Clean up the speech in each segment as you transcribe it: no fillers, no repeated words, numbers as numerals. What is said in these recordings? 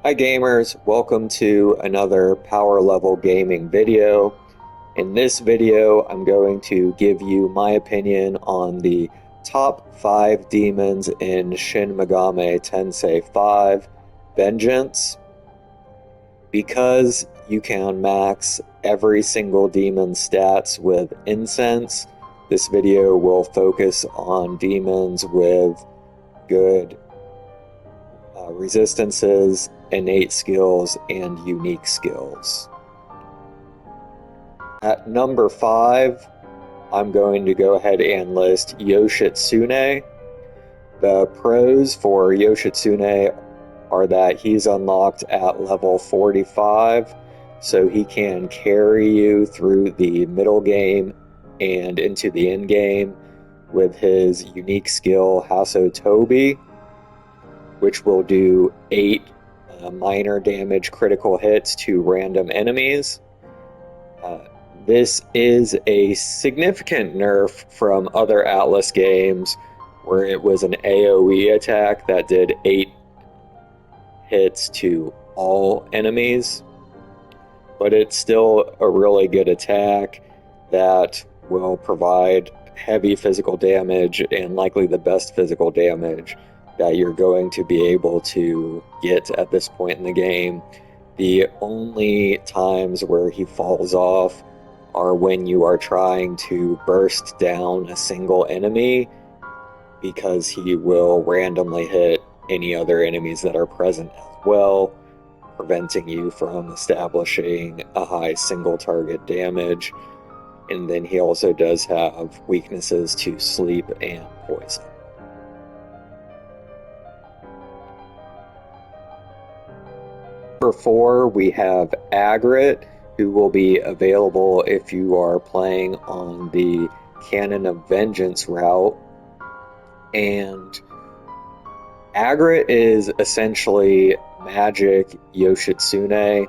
Hi gamers, welcome to another power level gaming video. In this video, I'm going to give you my opinion on the top 5 demons in Shin Megami Tensei 5 Vengeance. Because you can max every single demon's stats with incense, this video will focus on demons with good resistances, innate skills, and unique skills. At number 5, I'm going to go ahead and list Yoshitsune. The pros for Yoshitsune are that he's unlocked at level 45, so he can carry you through the middle game and into the end game with his unique skill Hasotobi, which will do 8 minor damage critical hits to random enemies. This is a significant nerf from other Atlas games where it was an AoE attack that did 8 hits to all enemies, but it's still a really good attack that will provide heavy physical damage and likely the best physical damage that you're going to be able to get at this point in the game. The only times where he falls off are when you are trying to burst down a single enemy, because he will randomly hit any other enemies that are present as well, preventing you from establishing a high single target damage. And then he also does have weaknesses to sleep and poison. Number 4, we have Agrit, who will be available if you are playing on the Canon of Vengeance route. And Agrit is essentially magic Yoshitsune.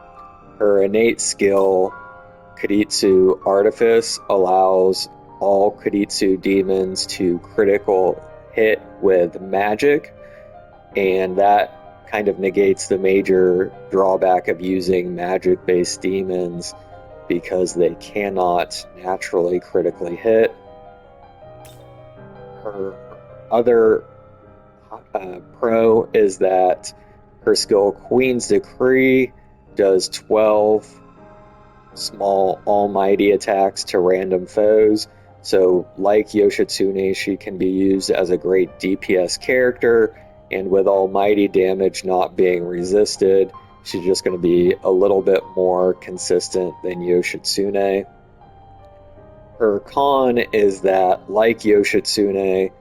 Her innate skill, Kuditsu Artifice, allows all Kuditsu demons to critical hit with magic, and that kind of negates the major drawback of using magic-based demons because they cannot naturally critically hit. Her other pro is that her skill Queen's Decree does 12 small almighty attacks to random foes. So like Yoshitsune, she can be used as a great DPS character, and with almighty damage not being resisted, she's just going to be a little bit more consistent than Yoshitsune. Her con is that, like Yoshitsune,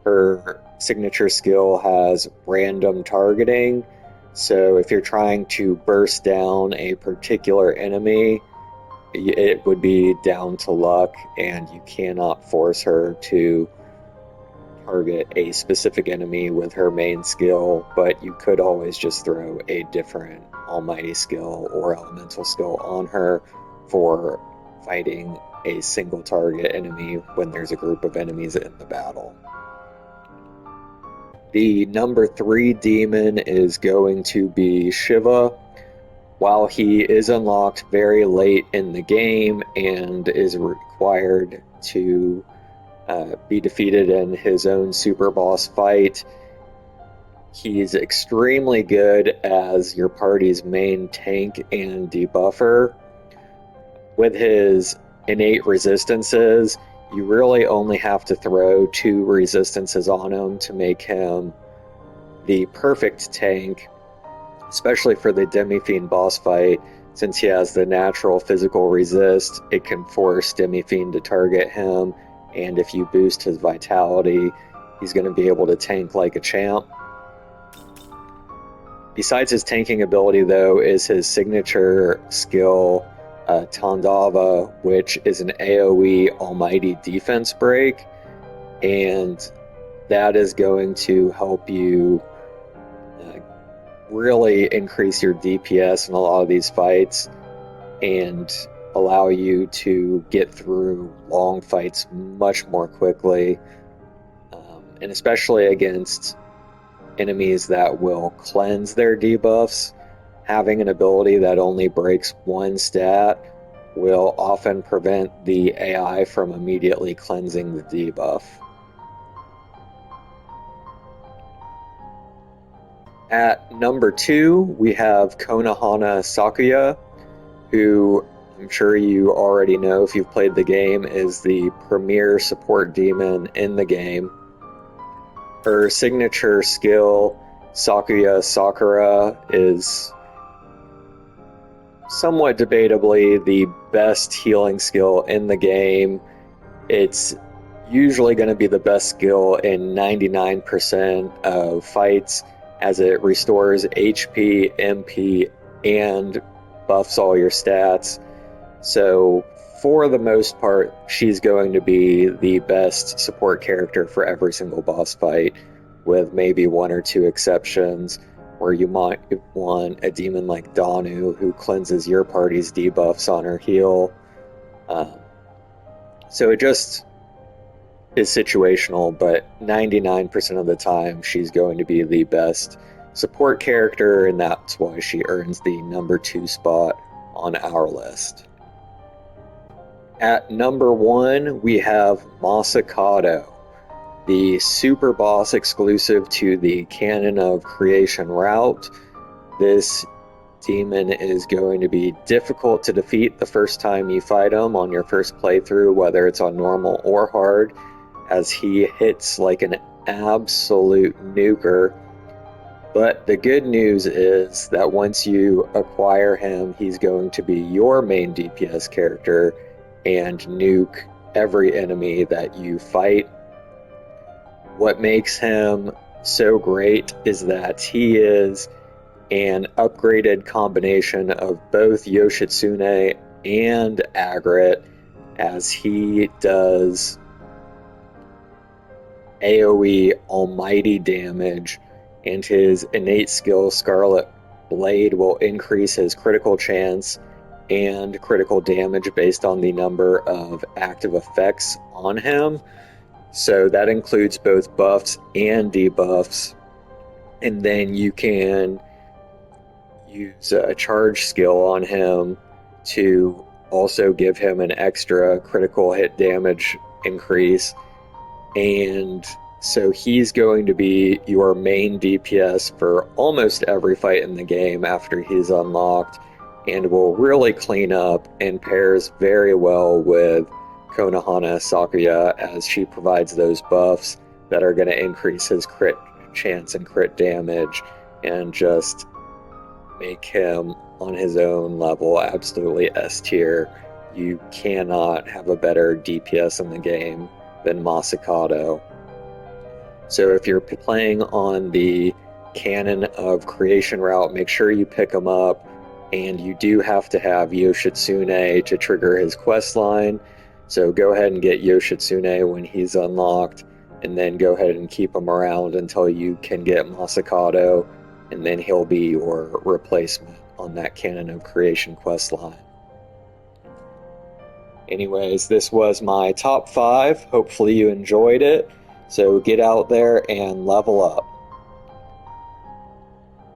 her signature skill has random targeting. So if you're trying to burst down a particular enemy, it would be down to luck, and you cannot force her to target a specific enemy with her main skill, but you could always just throw a different almighty skill or elemental skill on her for fighting a single target enemy when there's a group of enemies in the battle. The number 3 demon is going to be Shiva. While he is unlocked very late in the game and is required to be defeated in his own super boss fight, he's extremely good as your party's main tank and debuffer. With his innate resistances, you really only have to throw 2 resistances on him to make him the perfect tank, especially for the Demi-Fiend boss fight. Since he has the natural physical resist, it can force Demi-Fiend to target him, and if you boost his vitality, he's going to be able to tank like a champ. Besides his tanking ability, though, is his signature skill, Tandava, which is an AoE almighty defense break, and that is going to help you really increase your DPS in a lot of these fights and allow you to get through long fights much more quickly, and especially against enemies that will cleanse their debuffs. having an ability that only breaks one stat will often prevent the AI from immediately cleansing the debuff. At number 2, we have Konohana Sakuya, who I'm sure you already know if you've played the game is the premier support demon in the game. Her signature skill, Sakuya Sakura, is somewhat debatably the best healing skill in the game. It's usually going to be the best skill in 99% of fights, as it restores HP, MP, and buffs all your stats. So for the most part, she's going to be the best support character for every single boss fight, with maybe one or two exceptions where you might want a demon like Danu who cleanses your party's debuffs on her heal. So it just is situational, but 99% of the time she's going to be the best support character, and that's why she earns the number 2 spot on our list. At number 1, we have Masakado, the super boss exclusive to the Canon of Creation route. This demon is going to be difficult to defeat the first time you fight him on your first playthrough, whether it's on normal or hard, as he hits like an absolute nuker. But the good news is that once you acquire him, he's going to be your main DPS character and nuke every enemy that you fight. What makes him so great is that he is an upgraded combination of both Yoshitsune and Agret, as he does AoE almighty damage, and his innate skill Scarlet Blade will increase his critical chance and critical damage based on the number of active effects on him. So that includes both buffs and debuffs. And then you can use a charge skill on him to also give him an extra critical hit damage increase. And so he's going to be your main DPS for almost every fight in the game after he's unlocked, and will really clean up and pairs very well with Konohana Sakuya, as she provides those buffs that are going to increase his crit chance and crit damage and just make him on his own level absolutely S tier. You cannot have a better DPS in the game than Masakado. So if you're playing on the Canon of Creation route, make sure you pick him up, and you do have to have Yoshitsune to trigger his quest line. So go ahead and get Yoshitsune when he's unlocked, and then go ahead and keep him around until you can get Masakado, and then he'll be your replacement on that Canon of Creation quest line. Anyways, this was my top 5. Hopefully you enjoyed it. So get out there and level up.